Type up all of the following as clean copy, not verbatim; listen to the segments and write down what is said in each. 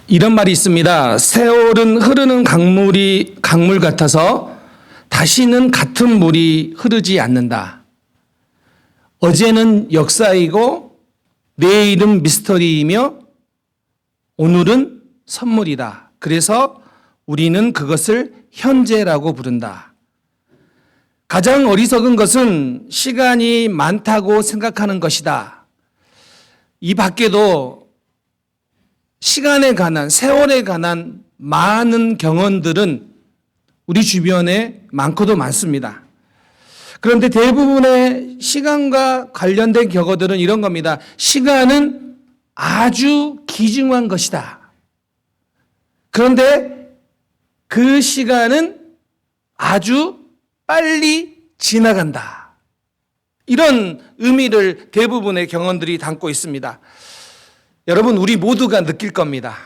이런 말이 있습니다. 세월은 흐르는 강물 같아서 다시는 같은 물이 흐르지 않는다. 어제는 역사이고 내일은 미스터리이며 오늘은 선물이다. 그래서 우리는 그것을 현재라고 부른다. 가장 어리석은 것은 시간이 많다고 생각하는 것이다. 이 밖에도 시간에 관한, 세월에 관한 많은 경험들은 우리 주변에 많고도 많습니다. 그런데 대부분의 시간과 관련된 경험들은 이런 겁니다. 시간은 아주 귀중한 것이다. 그런데 그 시간은 아주 빨리 지나간다. 이런 의미를 대부분의 경험들이 담고 있습니다. 여러분, 우리 모두가 느낄 겁니다.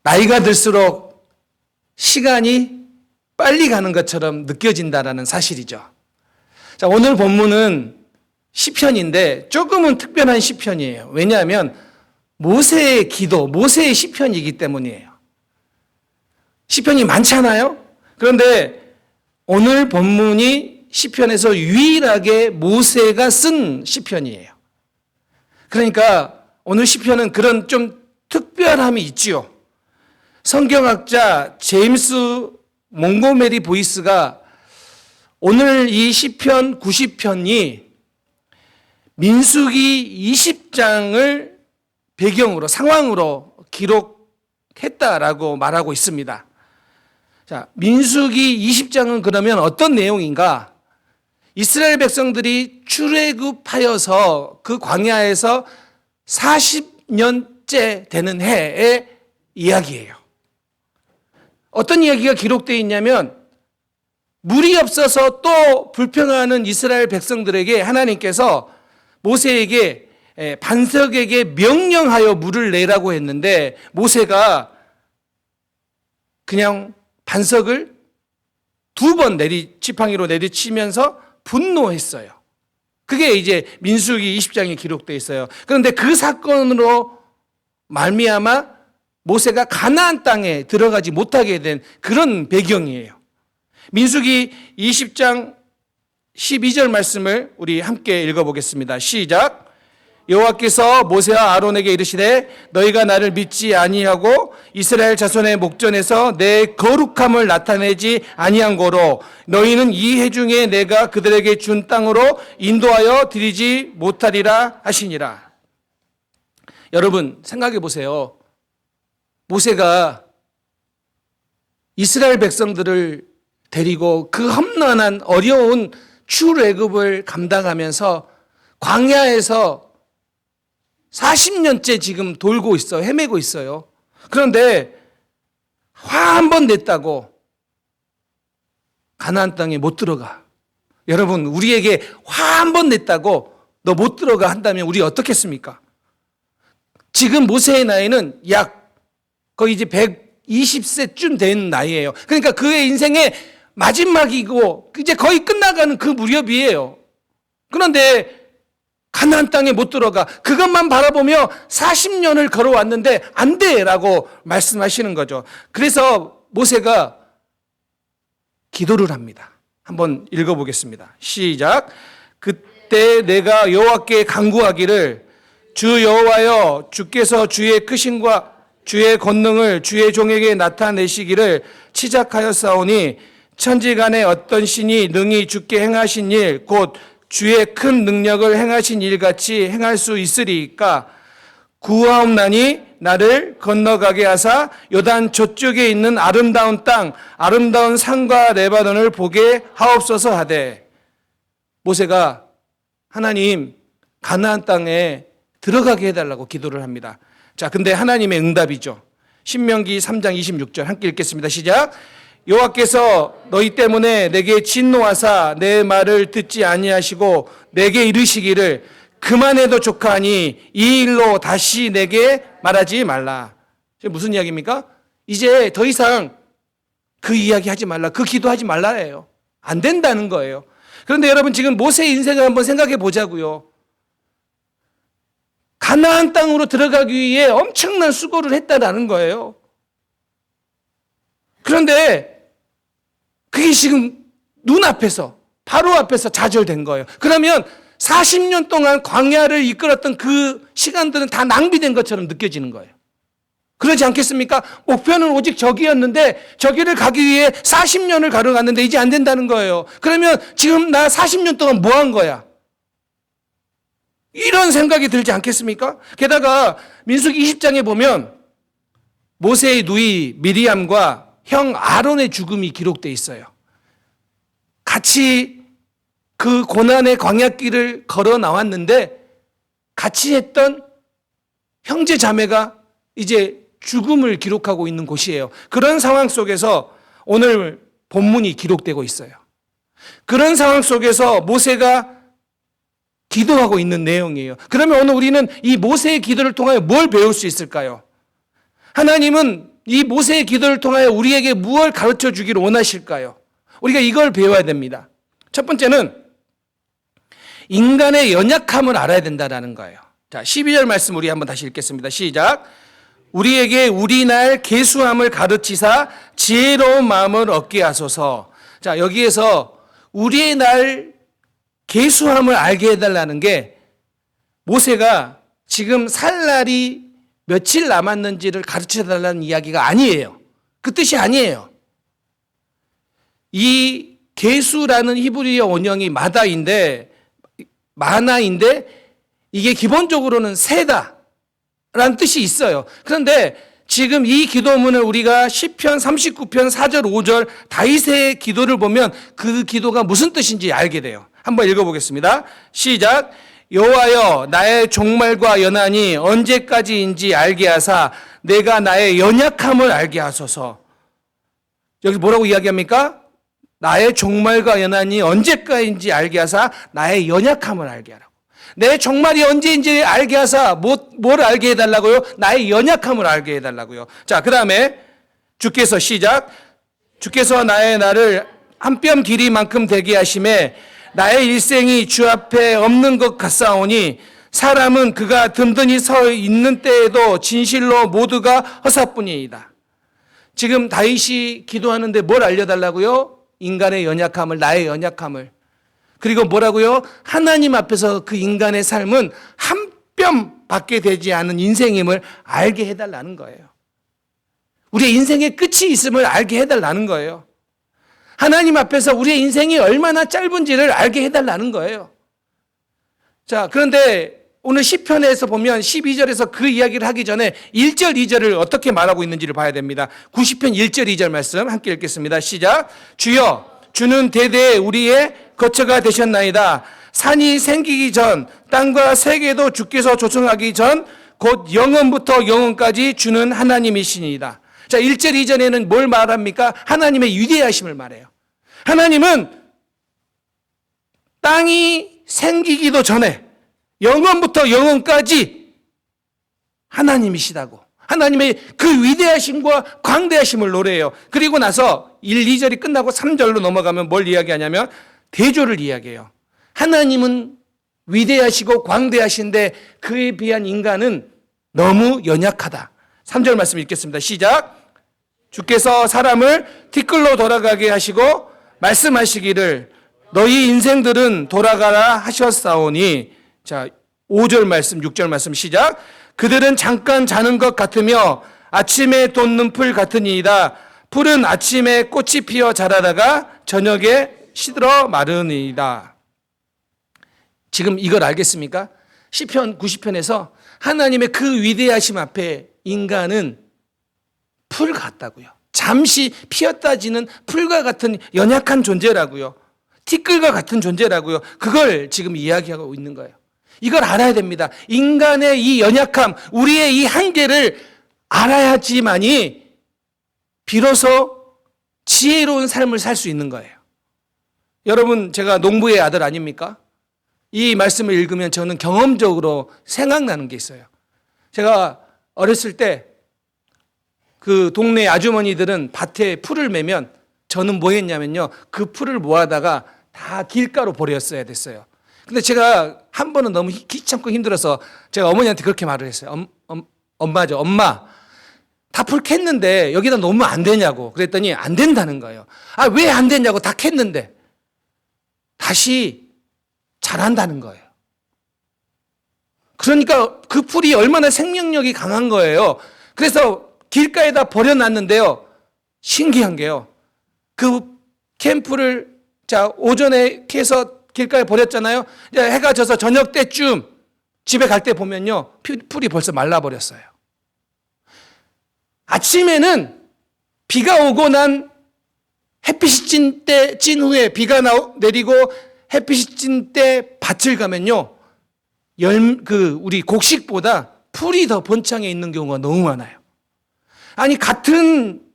나이가 들수록 시간이 빨리 가는 것처럼 느껴진다라는 사실이죠. 자, 오늘 본문은 시편인데 조금은 특별한 시편이에요. 왜냐하면 모세의 기도, 모세의 시편이기 때문이에요. 시편이 많잖아요. 그런데 오늘 본문이 시편에서 유일하게 모세가 쓴 시편이에요. 그러니까 오늘 시편은 그런 좀 특별함이 있지요. 성경학자 제임스 몽고메리 보이스가 오늘 이 시편 90편이 민수기 20장을 배경으로, 상황으로 기록했다라고 말하고 있습니다. 자, 민수기 20장은 그러면 어떤 내용인가? 이스라엘 백성들이 출애굽하여서 그 광야에서 40년째 되는 해의 이야기예요. 어떤 이야기가 기록되어 있냐면 물이 없어서 또 불평하는 이스라엘 백성들에게 하나님께서 모세에게 반석에게 명령하여 물을 내라고 했는데 모세가 그냥 반석을 2번 지팡이로 내리치면서 분노했어요. 그게 이제 민수기 20장에 기록되어 있어요. 그런데 그 사건으로 말미암아 모세가 가나안 땅에 들어가지 못하게 된 그런 배경이에요. 민수기 20장 12절 말씀을 우리 함께 읽어보겠습니다. 시작. 여호와께서 모세와 아론에게 이르시되 너희가 나를 믿지 아니하고 이스라엘 자손의 목전에서 내 거룩함을 나타내지 아니한 고로 너희는 이 해 중에 내가 그들에게 준 땅으로 인도하여 드리지 못하리라 하시니라. 여러분 생각해 보세요. 모세가 이스라엘 백성들을 데리고 그 험난한 어려운 출애굽을 감당하면서 광야에서 40년째 지금 돌고 있어요. 헤매고 있어요. 그런데 화 한 번 냈다고 가나안 땅에 못 들어가. 여러분, 우리에게 화 한 번 냈다고 너 못 들어가 한다면 우리 어떻겠습니까? 지금 모세의 나이는 약 거의 이제 120세쯤 된 나이예요. 그러니까 그의 인생의 마지막이고 이제 거의 끝나가는 그 무렵이에요. 그런데 가나안 땅에 못 들어가. 그것만 바라보며 40년을 걸어왔는데 안 돼라고 말씀하시는 거죠. 그래서 모세가 기도를 합니다. 한번 읽어보겠습니다. 시작. 그때 내가 여호와께 간구하기를 주 여호와여 주께서 주의 크심과 주의 권능을 주의 종에게 나타내시기를 치작하였사오니 천지간에 어떤 신이 능히 주께 행하신 일 곧 주의 큰 능력을 행하신 일같이 행할 수 있으리까 구하옵나니 나를 건너가게 하사 요단 저쪽에 있는 아름다운 땅 아름다운 산과 레바논을 보게 하옵소서 하되. 모세가 하나님 가나안 땅에 들어가게 해달라고 기도를 합니다. 자, 근데 하나님의 응답이죠. 신명기 3장 26절 함께 읽겠습니다. 시작. 여호와께서 너희 때문에 내게 진노하사 내 말을 듣지 아니하시고 내게 이르시기를 그만해도 족하니 이 일로 다시 내게 말하지 말라. 무슨 이야기입니까? 이제 더 이상 그 이야기 하지 말라, 그 기도하지 말라예요. 안 된다는 거예요. 그런데 여러분 지금 모세의 인생을 한번 생각해 보자고요. 가나안 땅으로 들어가기 위해 엄청난 수고를 했다라는 거예요. 그런데 그게 지금 눈앞에서, 바로 앞에서 좌절된 거예요. 그러면 40년 동안 광야를 이끌었던 그 시간들은 다 낭비된 것처럼 느껴지는 거예요. 그러지 않겠습니까? 목표는 오직 저기였는데 저기를 가기 위해 40년을 가려갔는데 이제 안 된다는 거예요. 그러면 지금 나 40년 동안 뭐 한 거야? 이런 생각이 들지 않겠습니까? 게다가 민수기 20장에 보면 모세의 누이 미리암과 형 아론의 죽음이 기록되어 있어요. 같이 그 고난의 광야길을 걸어 나왔는데 같이 했던 형제 자매가 이제 죽음을 기록하고 있는 곳이에요. 그런 상황 속에서 오늘 본문이 기록되고 있어요. 그런 상황 속에서 모세가 기도하고 있는 내용이에요. 그러면 오늘 우리는 이 모세의 기도를 통하여 뭘 배울 수 있을까요? 하나님은 이 모세의 기도를 통하여 우리에게 무엇을 가르쳐 주기를 원하실까요? 우리가 이걸 배워야 됩니다. 첫 번째는 인간의 연약함을 알아야 된다는 거예요. 자, 12절 말씀 우리 한번 다시 읽겠습니다. 시작. 우리에게 우리 날 계수함을 가르치사 지혜로운 마음을 얻게 하소서. 자, 여기에서 우리의 날 계수함을 알게 해달라는 게 모세가 지금 살 날이 며칠 남았는지를 가르쳐 달라는 이야기가 아니에요. 그 뜻이 아니에요. 이 계수라는 히브리어 원형이 마나인데 이게 기본적으로는 세다라는 뜻이 있어요. 그런데 지금 이 기도문을 우리가 시편 39편 4절 5절 다윗의 기도를 보면 그 기도가 무슨 뜻인지 알게 돼요. 한번 읽어보겠습니다. 시작. 여호와여 나의 종말과 연한이 언제까지인지 알게 하사 내가 나의 연약함을 알게 하소서. 여기 뭐라고 이야기합니까? 나의 종말과 연한이 언제까지인지 알게 하사 나의 연약함을 알게 하라고. 내 종말이 언제인지 알게 하사 뭘 알게 해달라고요? 나의 연약함을 알게 해달라고요. 자, 그 다음에 주께서 시작. 주께서 나의 날을 한 뼘 길이만큼 되게 하심에 나의 일생이 주 앞에 없는 것 같사오니 사람은 그가 든든히 서 있는 때에도 진실로 모두가 허사뿐이이다. 지금 다윗이 기도하는데 뭘 알려달라고요? 인간의 연약함을, 나의 연약함을. 그리고 뭐라고요? 하나님 앞에서 그 인간의 삶은 한 뼘 밖에 되지 않은 인생임을 알게 해달라는 거예요. 우리의 인생의 끝이 있음을 알게 해달라는 거예요. 하나님 앞에서 우리의 인생이 얼마나 짧은지를 알게 해달라는 거예요. 자, 그런데 오늘 시편에서 보면 12절에서 그 이야기를 하기 전에 1절, 2절을 어떻게 말하고 있는지를 봐야 됩니다. 90편 1절, 2절 말씀 함께 읽겠습니다. 시작. 주여, 주는 대대에 우리의 거처가 되셨나이다. 산이 생기기 전, 땅과 세계도 주께서 조성하기 전, 곧 영원부터 영원까지 주는 하나님이시니이다. 자, 1절, 2절에는 뭘 말합니까? 하나님의 위대하심을 말해요. 하나님은 땅이 생기기도 전에 영원부터 영원까지 하나님이시다고. 하나님의 그 위대하심과 광대하심을 노래해요. 그리고 나서 1, 2절이 끝나고 3절로 넘어가면 뭘 이야기하냐면 대조를 이야기해요. 하나님은 위대하시고 광대하신데 그에 비한 인간은 너무 연약하다. 3절 말씀 읽겠습니다. 시작. 주께서 사람을 티끌로 돌아가게 하시고 말씀하시기를 너희 인생들은 돌아가라 하셨사오니. 자, 5절 말씀, 6절 말씀 시작. 그들은 잠깐 자는 것 같으며 아침에 돋는 풀 같으니이다. 풀은 아침에 꽃이 피어 자라다가 저녁에 시들어 마르니이다. 지금 이걸 알겠습니까? 시편 90편에서 하나님의 그 위대하심 앞에 인간은 풀 같다고요. 잠시 피었다 지는 풀과 같은 연약한 존재라고요. 티끌과 같은 존재라고요. 그걸 지금 이야기하고 있는 거예요. 이걸 알아야 됩니다. 인간의 이 연약함, 우리의 이 한계를 알아야지만이 비로소 지혜로운 삶을 살 수 있는 거예요. 여러분, 제가 농부의 아들 아닙니까? 이 말씀을 읽으면 저는 경험적으로 생각나는 게 있어요. 제가 어렸을 때 그 동네 아주머니들은 밭에 풀을 매면 저는 뭐 했냐면요. 그 풀을 모아다가 다 길가로 버렸어야 됐어요. 근데 제가 한 번은 너무 귀찮고 힘들어서 제가 어머니한테 그렇게 말을 했어요. 엄마죠. 엄마, 다 풀 캤는데 여기다 놓으면 안 되냐고. 그랬더니 안 된다는 거예요. 아, 왜 안 되냐고. 다 캤는데. 다시 자란다는 거예요. 그러니까 그 풀이 얼마나 생명력이 강한 거예요. 그래서 길가에다 버려놨는데요. 신기한 게요. 그 캠프를 오전에 캐서 길가에 버렸잖아요. 이제 해가 져서 저녁 때쯤 집에 갈 때 보면요. 풀이 벌써 말라버렸어요. 아침에는 비가 오고 난 햇빛이 찐 후에 비가 내리고 햇빛이 찐 때 밭을 가면요. 우리 곡식보다 풀이 더 번창해 있는 경우가 너무 많아요. 아니, 같은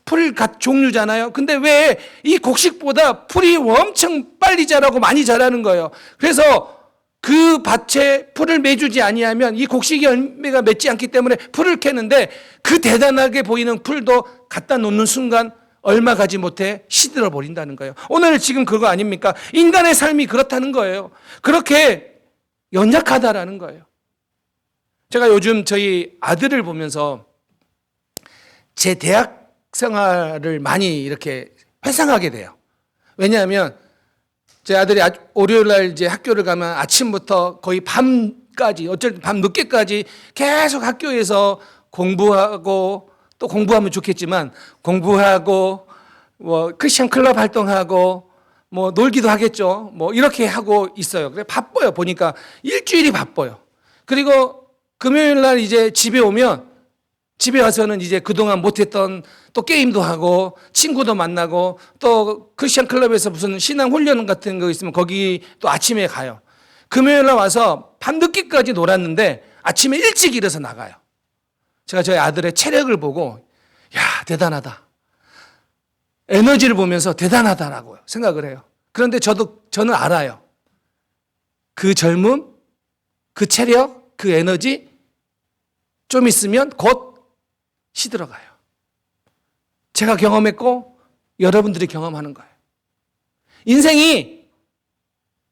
풀 종류잖아요. 근데 왜 이 곡식보다 풀이 엄청 빨리 자라고 많이 자라는 거예요. 그래서 그 밭에 풀을 매주지 아니하면 이 곡식이 열매가 맺지 않기 때문에 풀을 캐는데 그 대단하게 보이는 풀도 갖다 놓는 순간 얼마 가지 못해 시들어 버린다는 거예요. 오늘 지금 그거 아닙니까? 인간의 삶이 그렇다는 거예요. 그렇게 연약하다라는 거예요. 제가 요즘 저희 아들을 보면서 제 대학 생활을 많이 이렇게 회상하게 돼요. 왜냐하면 제 아들이 월요일 날 이제 학교를 가면 아침부터 거의 밤까지, 어쩔 때 밤 늦게까지 계속 학교에서 공부하고, 또 공부하면 좋겠지만 공부하고 뭐 크리스천 클럽 활동하고 뭐 놀기도 하겠죠. 뭐 이렇게 하고 있어요. 그래 바빠요. 보니까 일주일이 바빠요. 그리고 금요일 날 이제 집에 오면 집에 와서는 이제 그동안 못했던 또 게임도 하고 친구도 만나고 또 크리스천 클럽에서 무슨 신앙 훈련 같은 거 있으면 거기 또 아침에 가요. 금요일 날 와서 밤늦게까지 놀았는데 아침에 일찍 일어서 나가요. 제가 저희 아들의 체력을 보고 야, 대단하다. 에너지를 보면서 대단하다라고 생각을 해요. 그런데 저는 알아요. 그 젊음, 그 체력, 그 에너지 좀 있으면 곧 시들어가요. 제가 경험했고 여러분들이 경험하는 거예요. 인생이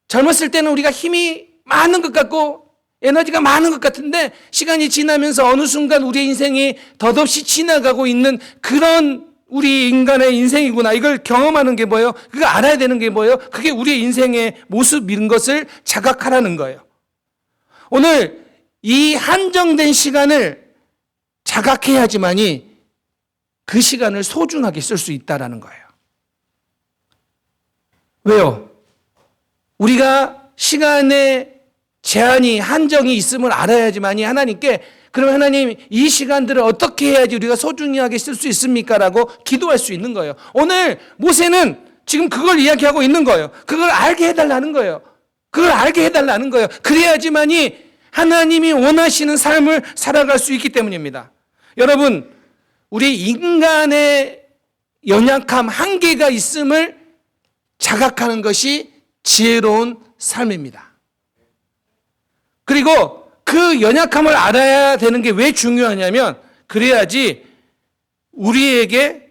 젊었을 때는 우리가 힘이 많은 것 같고 에너지가 많은 것 같은데 시간이 지나면서 어느 순간 우리의 인생이 덧없이 지나가고 있는 그런 우리 인간의 인생이구나. 이걸 경험하는 게 뭐예요? 그거 알아야 되는 게 뭐예요? 그게 우리의 인생의 모습인 것을 자각하라는 거예요. 오늘 이 한정된 시간을 자각해야지만이 그 시간을 소중하게 쓸 수 있다라는 거예요. 왜요? 우리가 시간에 제한이 한정이 있음을 알아야지만이 하나님께 그럼 하나님 이 시간들을 어떻게 해야지 우리가 소중하게 쓸 수 있습니까? 라고 기도할 수 있는 거예요. 오늘 모세는 지금 그걸 이야기하고 있는 거예요. 그걸 알게 해달라는 거예요. 그걸 알게 해달라는 거예요. 그래야지만이 하나님이 원하시는 삶을 살아갈 수 있기 때문입니다. 여러분, 우리 인간의 연약함, 한계가 있음을 자각하는 것이 지혜로운 삶입니다. 그리고 그 연약함을 알아야 되는 게 왜 중요하냐면 그래야지 우리에게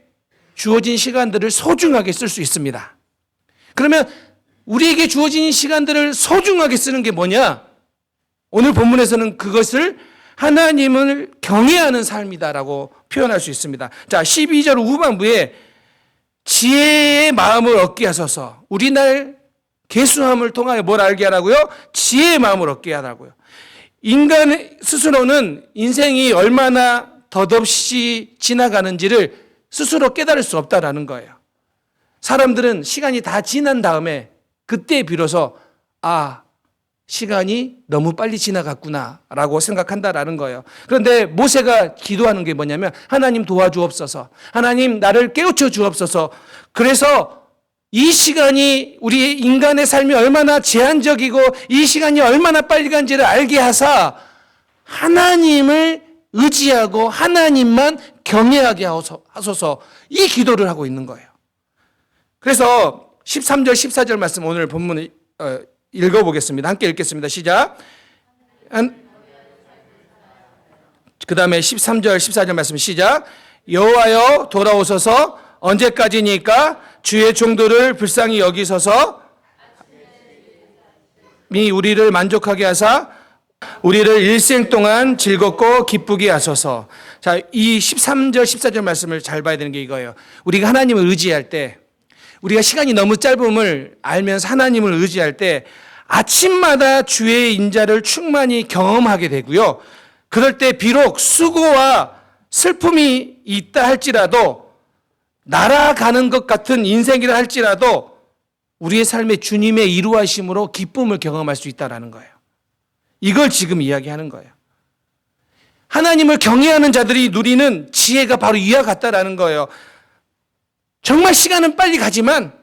주어진 시간들을 소중하게 쓸 수 있습니다. 그러면 우리에게 주어진 시간들을 소중하게 쓰는 게 뭐냐? 오늘 본문에서는 그것을 하나님을 경외하는 삶이다라고 표현할 수 있습니다. 자, 12절 후반부에 지혜의 마음을 얻게 하소서. 우리날 계수함을 통하여 뭘 알게 하라고요? 지혜의 마음을 얻게 하라고요. 인간 스스로는 인생이 얼마나 덧없이 지나가는지를 스스로 깨달을 수 없다라는 거예요. 사람들은 시간이 다 지난 다음에 그때 비로소 시간이 너무 빨리 지나갔구나라고 생각한다라는 거예요. 그런데 모세가 기도하는 게 뭐냐면 하나님 도와주옵소서. 하나님 나를 깨우쳐 주옵소서. 그래서 이 시간이 우리 인간의 삶이 얼마나 제한적이고 이 시간이 얼마나 빨리 간지를 알게 하사 하나님을 의지하고 하나님만 경외하게 하소서 이 기도를 하고 있는 거예요. 그래서 13절 14절 말씀 오늘 본문을 읽어보겠습니다. 함께 읽겠습니다. 시작. 그 다음에 13절 14절 말씀 시작. 여호와여 돌아오소서. 언제까지니까 주의 종들을 불쌍히 여기소서. 우리를 만족하게 하사 우리를 일생 동안 즐겁고 기쁘게 하소서. 자, 이 13절, 14절 말씀을 잘 봐야 되는 게 이거예요. 우리가 하나님을 의지할 때, 우리가 시간이 너무 짧음을 알면서 하나님을 의지할 때 아침마다 주의 인자를 충만히 경험하게 되고요. 그럴 때 비록 수고와 슬픔이 있다 할지라도, 날아가는 것 같은 인생이라 할지라도 우리의 삶에 주님의 이루하심으로 기쁨을 경험할 수 있다는 거예요. 이걸 지금 이야기하는 거예요. 하나님을 경외하는 자들이 누리는 지혜가 바로 이와 같다라는 거예요. 정말 시간은 빨리 가지만,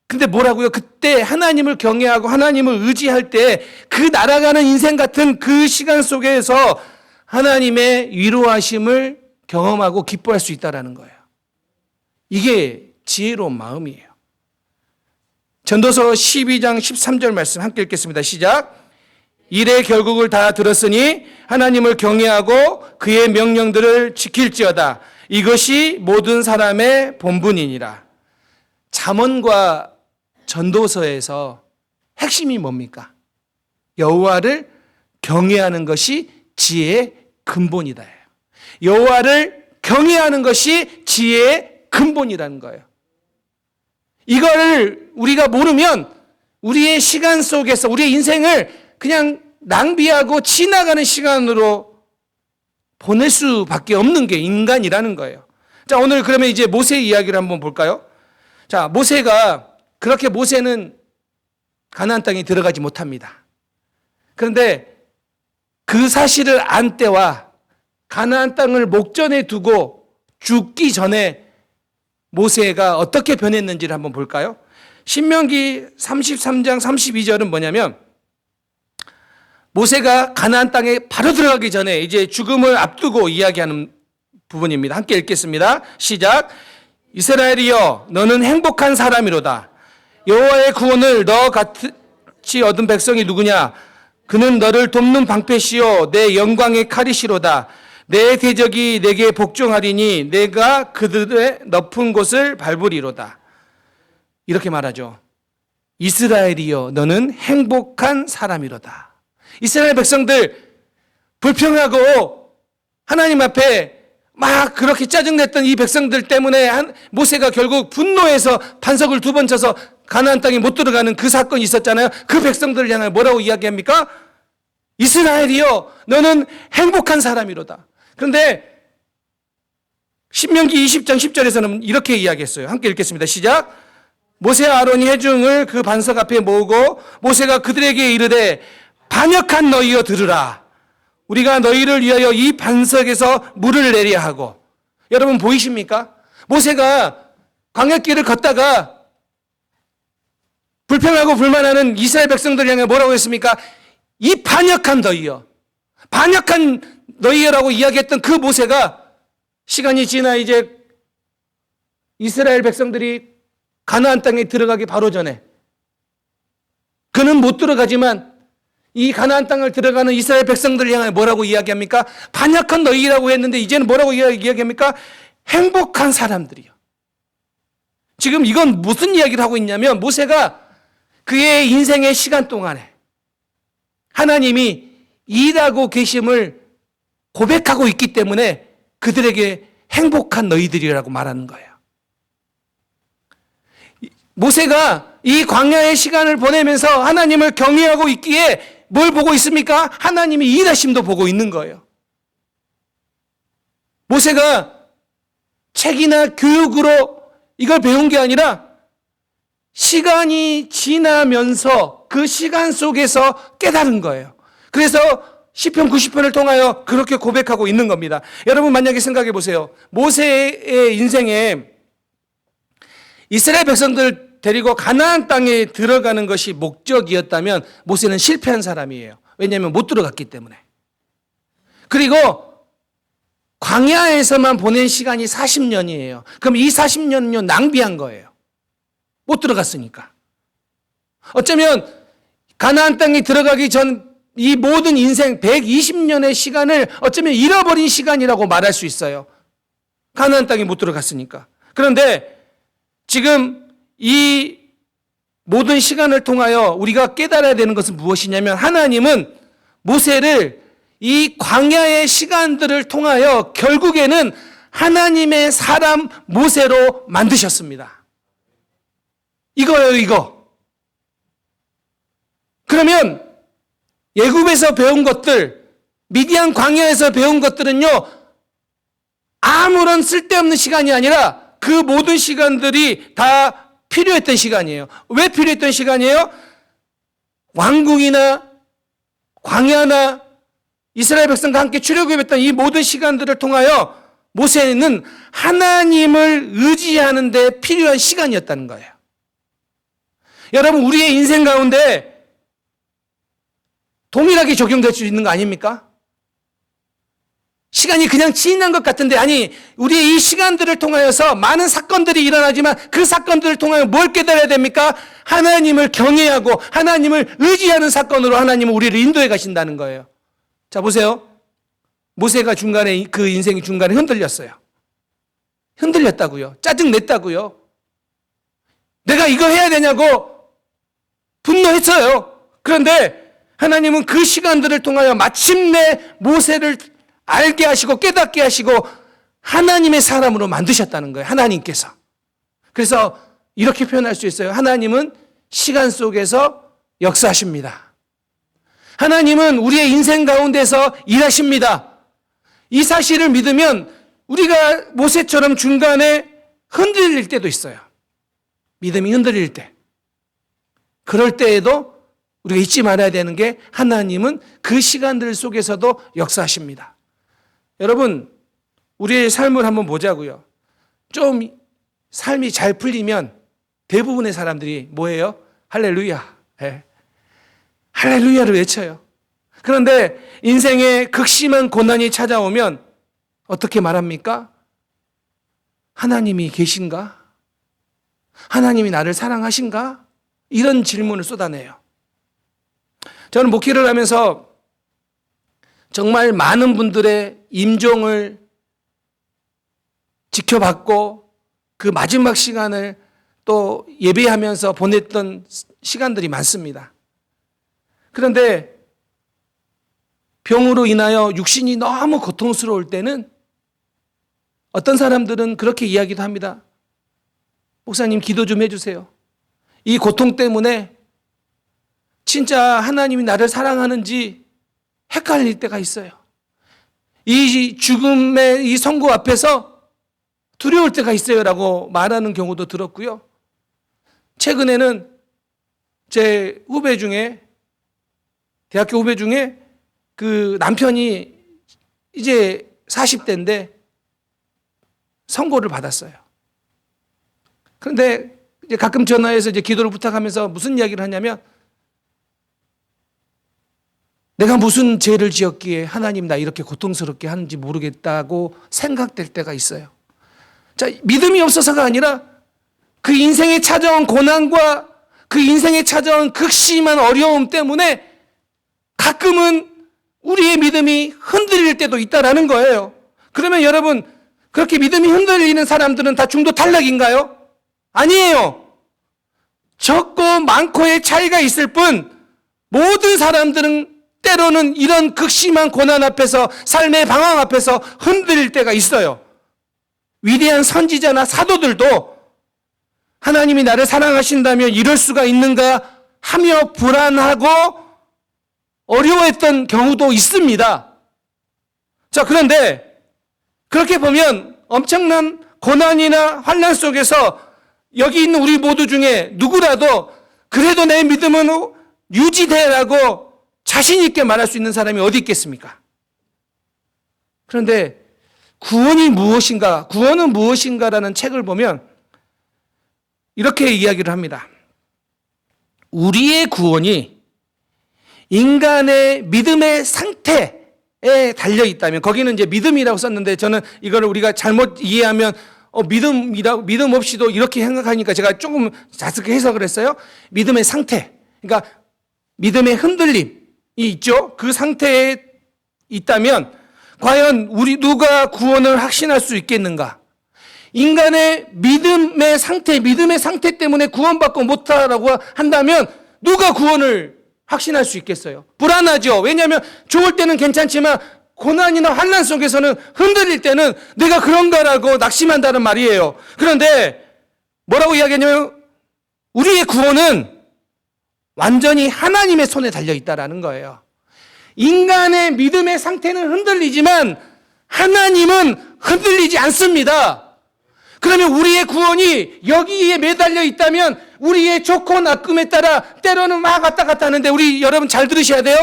근데 뭐라고요? 그때 하나님을 경외하고 하나님을 의지할 때 그 날아가는 인생 같은 그 시간 속에서 하나님의 위로하심을 경험하고 기뻐할 수 있다는 거예요. 이게 지혜로운 마음이에요. 전도서 12장 13절 말씀 함께 읽겠습니다. 시작. 일의 결국을 다 들었으니 하나님을 경외하고 그의 명령들을 지킬지어다. 이것이 모든 사람의 본분이니라. 잠언과 전도서에서 핵심이 뭡니까? 여호와를 경외하는 것이 지혜의 근본이다. 여호와를 경외하는 것이 지혜의 근본이라는 거예요. 이거를 우리가 모르면 우리의 시간 속에서 우리의 인생을 그냥 낭비하고 지나가는 시간으로 보낼 수밖에 없는 게 인간이라는 거예요. 자, 오늘 그러면 이제 모세 이야기를 한번 볼까요? 자, 모세는 가나안 땅에 들어가지 못합니다. 그런데 그 사실을 안 때와 가나안 땅을 목전에 두고 죽기 전에 모세가 어떻게 변했는지를 한번 볼까요? 신명기 33장 32절은 뭐냐면, 모세가 가나안 땅에 바로 들어가기 전에 이제 죽음을 앞두고 이야기하는 부분입니다. 함께 읽겠습니다. 시작. 이스라엘이여, 너는 행복한 사람이로다. 여호와의 구원을 너 같이 얻은 백성이 누구냐? 그는 너를 돕는 방패시요 내 영광의 칼이시로다. 내 대적이 내게 복종하리니 내가 그들의 높은 곳을 밟으리로다. 이렇게 말하죠. 이스라엘이여, 너는 행복한 사람이로다. 이스라엘 백성들, 불평하고 하나님 앞에 막 그렇게 짜증냈던 이 백성들 때문에 모세가 결국 분노해서 반석을 2번 쳐서 가나안 땅에 못 들어가는 그 사건이 있었잖아요. 그 백성들을 향해 뭐라고 이야기합니까? 이스라엘이여, 너는 행복한 사람이로다. 그런데 신명기 20장 10절에서는 이렇게 이야기했어요. 함께 읽겠습니다. 시작. 모세와 아론이 회중을 그 반석 앞에 모으고 모세가 그들에게 이르되, 반역한 너희여 들으라. 우리가 너희를 위하여 이 반석에서 물을 내려 하고. 여러분 보이십니까? 모세가 광야길을 걷다가 불평하고 불만하는 이스라엘 백성들 향해 뭐라고 했습니까? 이 반역한 너희여. 반역한 너희여라고 이야기했던 그 모세가 시간이 지나 이제 이스라엘 백성들이 가나안 땅에 들어가기 바로 전에, 그는 못 들어가지만 이 가나안 땅을 들어가는 이스라엘 백성들을 향해 뭐라고 이야기합니까? 반역한 너희라고 했는데 이제는 뭐라고 이야기합니까? 행복한 사람들이요. 지금 이건 무슨 이야기를 하고 있냐면, 모세가 그의 인생의 시간 동안에 하나님이 일하고 계심을 고백하고 있기 때문에 그들에게 행복한 너희들이라고 말하는 거예요. 모세가 이 광야의 시간을 보내면서 하나님을 경외하고 있기에 뭘 보고 있습니까? 하나님이 일하심도 보고 있는 거예요. 모세가 책이나 교육으로 이걸 배운 게 아니라 시간이 지나면서 그 시간 속에서 깨달은 거예요. 그래서 시편 90편을 통하여 그렇게 고백하고 있는 겁니다. 여러분 만약에 생각해 보세요. 모세의 인생에 이스라엘 백성들 데리고 가나안 땅에 들어가는 것이 목적이었다면 모세는 실패한 사람이에요. 왜냐하면 못 들어갔기 때문에. 그리고 광야에서만 보낸 시간이 40년이에요. 그럼 이 40년은요, 낭비한 거예요. 못 들어갔으니까. 어쩌면 가나안 땅에 들어가기 전 이 모든 인생 120년의 시간을 어쩌면 잃어버린 시간이라고 말할 수 있어요. 가나안 땅에 못 들어갔으니까. 그런데 지금 이 모든 시간을 통하여 우리가 깨달아야 되는 것은 무엇이냐면 하나님은 모세를 이 광야의 시간들을 통하여 결국에는 하나님의 사람 모세로 만드셨습니다. 이거예요, 이거. 그러면 애굽에서 배운 것들, 미디안 광야에서 배운 것들은요, 아무런 쓸데없는 시간이 아니라 그 모든 시간들이 다 필요했던 시간이에요. 왜 필요했던 시간이에요? 왕궁이나 광야나 이스라엘 백성과 함께 출애굽했던 이 모든 시간들을 통하여 모세는 하나님을 의지하는 데 필요한 시간이었다는 거예요. 여러분, 우리의 인생 가운데 동일하게 적용될 수 있는 거 아닙니까? 시간이 그냥 지난 것 같은데, 아니, 우리의 이 시간들을 통하여서 많은 사건들이 일어나지만 그 사건들을 통하여 뭘 깨달아야 됩니까? 하나님을 경외하고 하나님을 의지하는 사건으로 하나님은 우리를 인도해 가신다는 거예요. 자, 보세요. 모세가 중간에, 그 인생이 중간에 흔들렸어요. 흔들렸다고요. 짜증냈다고요. 내가 이거 해야 되냐고 분노했어요. 그런데 하나님은 그 시간들을 통하여 마침내 모세를 알게 하시고 깨닫게 하시고 하나님의 사람으로 만드셨다는 거예요. 하나님께서. 그래서 이렇게 표현할 수 있어요. 하나님은 시간 속에서 역사하십니다. 하나님은 우리의 인생 가운데서 일하십니다. 이 사실을 믿으면 우리가 모세처럼 중간에 흔들릴 때도 있어요. 믿음이 흔들릴 때. 그럴 때에도 우리가 잊지 말아야 되는 게 하나님은 그 시간들 속에서도 역사하십니다. 여러분, 우리의 삶을 한번 보자고요. 좀 삶이 잘 풀리면 대부분의 사람들이 뭐예요? 할렐루야. 네. 할렐루야를 외쳐요. 그런데 인생에 극심한 고난이 찾아오면 어떻게 말합니까? 하나님이 계신가? 하나님이 나를 사랑하신가? 이런 질문을 쏟아내요. 저는 목회를 하면서 정말 많은 분들의 임종을 지켜봤고 그 마지막 시간을 또 예배하면서 보냈던 시간들이 많습니다. 그런데 병으로 인하여 육신이 너무 고통스러울 때는 어떤 사람들은 그렇게 이야기도 합니다. 목사님, 기도 좀 해주세요. 이 고통 때문에 진짜 하나님이 나를 사랑하는지 헷갈릴 때가 있어요. 이 죽음의 이 선고 앞에서 두려울 때가 있어요 라고 말하는 경우도 들었고요. 최근에는 제 후배 중에, 대학교 후배 중에 그 남편이 이제 40대인데 선고를 받았어요. 그런데 이제 가끔 전화해서 이제 기도를 부탁하면서 무슨 이야기를 하냐면, 내가 무슨 죄를 지었기에 하나님 나 이렇게 고통스럽게 하는지 모르겠다고 생각될 때가 있어요. 자, 믿음이 없어서가 아니라 그 인생에 찾아온 고난과 그 인생에 찾아온 극심한 어려움 때문에 가끔은 우리의 믿음이 흔들릴 때도 있다라는 거예요. 그러면 여러분, 그렇게 믿음이 흔들리는 사람들은 다 중도 탈락인가요? 아니에요. 적고 많고의 차이가 있을 뿐 모든 사람들은 때로는 이런 극심한 고난 앞에서, 삶의 방황 앞에서 흔들릴 때가 있어요. 위대한 선지자나 사도들도 하나님이 나를 사랑하신다면 이럴 수가 있는가 하며 불안하고 어려워했던 경우도 있습니다. 자, 그런데 그렇게 보면 엄청난 고난이나 환난 속에서 여기 있는 우리 모두 중에 누구라도 그래도 내 믿음은 유지되라고 자신 있게 말할 수 있는 사람이 어디 있겠습니까? 그런데 구원이 무엇인가, 구원은 무엇인가라는 책을 보면 이렇게 이야기를 합니다. 우리의 구원이 인간의 믿음의 상태에 달려 있다면, 거기는 이제 믿음이라고 썼는데 저는 이거를 우리가 잘못 이해하면 믿음 없이도 이렇게 생각하니까 제가 조금 자세하게 해석을 했어요. 믿음의 상태. 그러니까 믿음의 흔들림이 있죠. 그 상태에 있다면 과연 우리 누가 구원을 확신할 수 있겠는가? 인간의 믿음의 상태 때문에 구원받고 못하라고 한다면 누가 구원을 확신할 수 있겠어요? 불안하죠. 왜냐하면 좋을 때는 괜찮지만 고난이나 환난 속에서는 흔들릴 때는 내가 그런가라고 낙심한다는 말이에요. 그런데 뭐라고 이야기하냐면 우리의 구원은 완전히 하나님의 손에 달려있다라는 거예요. 인간의 믿음의 상태는 흔들리지만 하나님은 흔들리지 않습니다. 그러면 우리의 구원이 여기에 매달려 있다면 우리의 좋고 나쁨에 따라 때로는 막 왔다 갔다 하는데 우리 여러분 잘 들으셔야 돼요.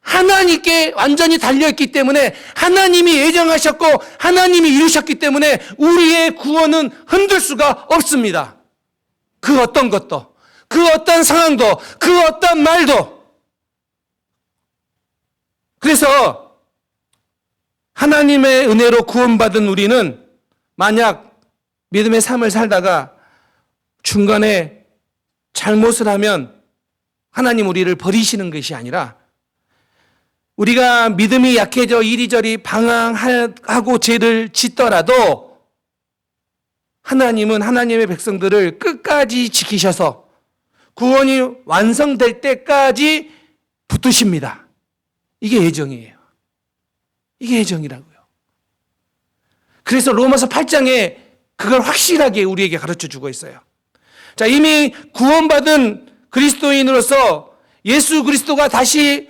하나님께 완전히 달려있기 때문에 하나님이 예정하셨고 하나님이 이루셨기 때문에 우리의 구원은 흔들 수가 없습니다. 그 어떤 것도, 그 어떤 상황도, 그 어떤 말도. 그래서 하나님의 은혜로 구원받은 우리는 만약 믿음의 삶을 살다가 중간에 잘못을 하면 하나님 우리를 버리시는 것이 아니라 우리가 믿음이 약해져 이리저리 방황하고 죄를 짓더라도 하나님은 하나님의 백성들을 끝까지 지키셔서 구원이 완성될 때까지 붙드십니다. 이게 예정이에요. 이게 예정이라고요. 그래서 로마서 8장에 그걸 확실하게 우리에게 가르쳐 주고 있어요. 자, 이미 구원받은 그리스도인으로서 예수 그리스도가 다시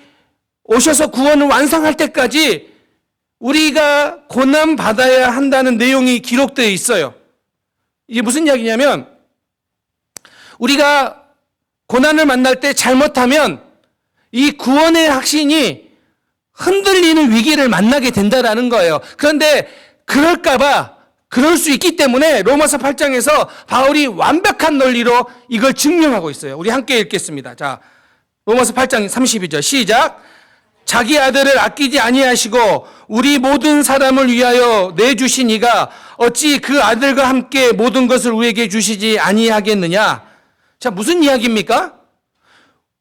오셔서 구원을 완성할 때까지 우리가 고난 받아야 한다는 내용이 기록되어 있어요. 이게 무슨 이야기냐면 우리가 고난을 만날 때 잘못하면 이 구원의 확신이 흔들리는 위기를 만나게 된다라는 거예요. 그런데 그럴 수 있기 때문에 로마서 8장에서 바울이 완벽한 논리로 이걸 증명하고 있어요. 우리 함께 읽겠습니다. 자, 로마서 8장 32절 시작. 자기 아들을 아끼지 아니하시고 우리 모든 사람을 위하여 내주신 이가 어찌 그 아들과 함께 모든 것을 우리에게 주시지 아니하겠느냐. 자, 무슨 이야기입니까?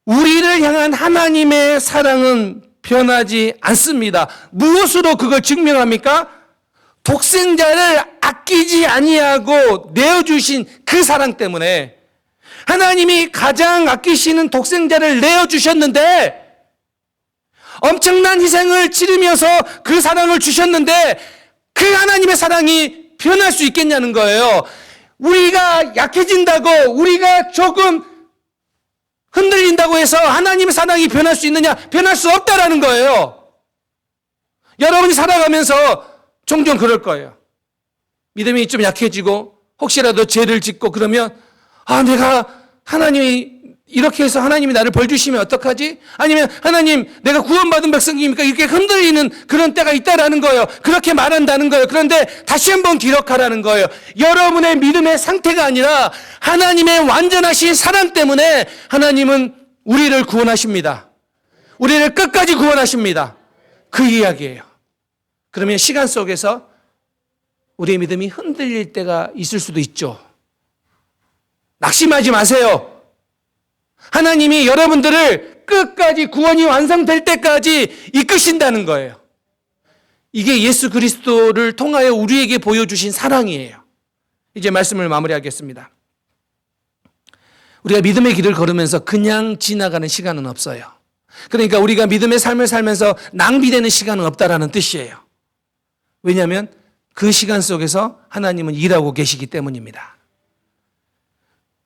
우리를 향한 하나님의 사랑은 변하지 않습니다. 무엇으로 그걸 증명합니까? 독생자를 아끼지 아니하고 내어주신 그 사랑 때문에 하나님이 가장 아끼시는 독생자를 내어주셨는데 엄청난 희생을 치르면서 그 사랑을 주셨는데 그 하나님의 사랑이 변할 수 있겠냐는 거예요. 우리가 약해진다고 우리가 조금 흔들린다고 해서 하나님의 사랑이 변할 수 있느냐? 변할 수 없다라는 거예요. 여러분이 살아가면서 종종 그럴 거예요. 믿음이 좀 약해지고 혹시라도 죄를 짓고 그러면 내가 하나님이 이렇게 해서 하나님이 나를 벌 주시면 어떡하지? 아니면 하나님 내가 구원받은 백성이니까 이렇게 흔들리는 그런 때가 있다라는 거예요. 그렇게 말한다는 거예요. 그런데 다시 한번 기록하라는 거예요. 여러분의 믿음의 상태가 아니라 하나님의 완전하신 사랑 때문에 하나님은 우리를 구원하십니다. 우리를 끝까지 구원하십니다. 그 이야기예요. 그러면 시간 속에서 우리의 믿음이 흔들릴 때가 있을 수도 있죠. 낙심하지 마세요. 하나님이 여러분들을 끝까지 구원이 완성될 때까지 이끄신다는 거예요. 이게 예수 그리스도를 통하여 우리에게 보여주신 사랑이에요. 이제 말씀을 마무리하겠습니다. 우리가 믿음의 길을 걸으면서 그냥 지나가는 시간은 없어요. 그러니까 우리가 믿음의 삶을 살면서 낭비되는 시간은 없다라는 뜻이에요. 왜냐하면 그 시간 속에서 하나님은 일하고 계시기 때문입니다.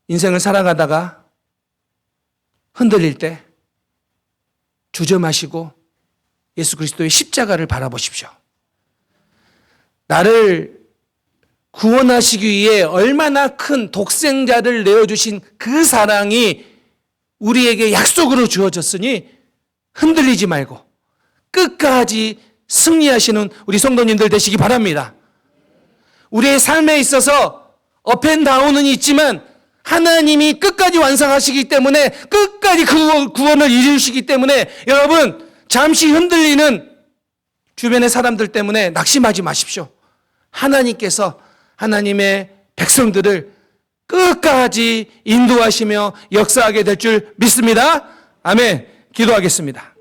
인생을 살아가다가 흔들릴 때 주저마시고 예수 그리스도의 십자가를 바라보십시오. 나를 구원하시기 위해 얼마나 큰 독생자를 내어주신 그 사랑이 우리에게 약속으로 주어졌으니 흔들리지 말고 끝까지 승리하시는 우리 성도님들 되시기 바랍니다. 우리의 삶에 있어서 업앤다운은 있지만 하나님이 끝까지 완성하시기 때문에 끝까지 그 구원을 이루시기 때문에 여러분 잠시 흔들리는 주변의 사람들 때문에 낙심하지 마십시오. 하나님께서 하나님의 백성들을 끝까지 인도하시며 역사하게 될 줄 믿습니다. 아멘. 기도하겠습니다.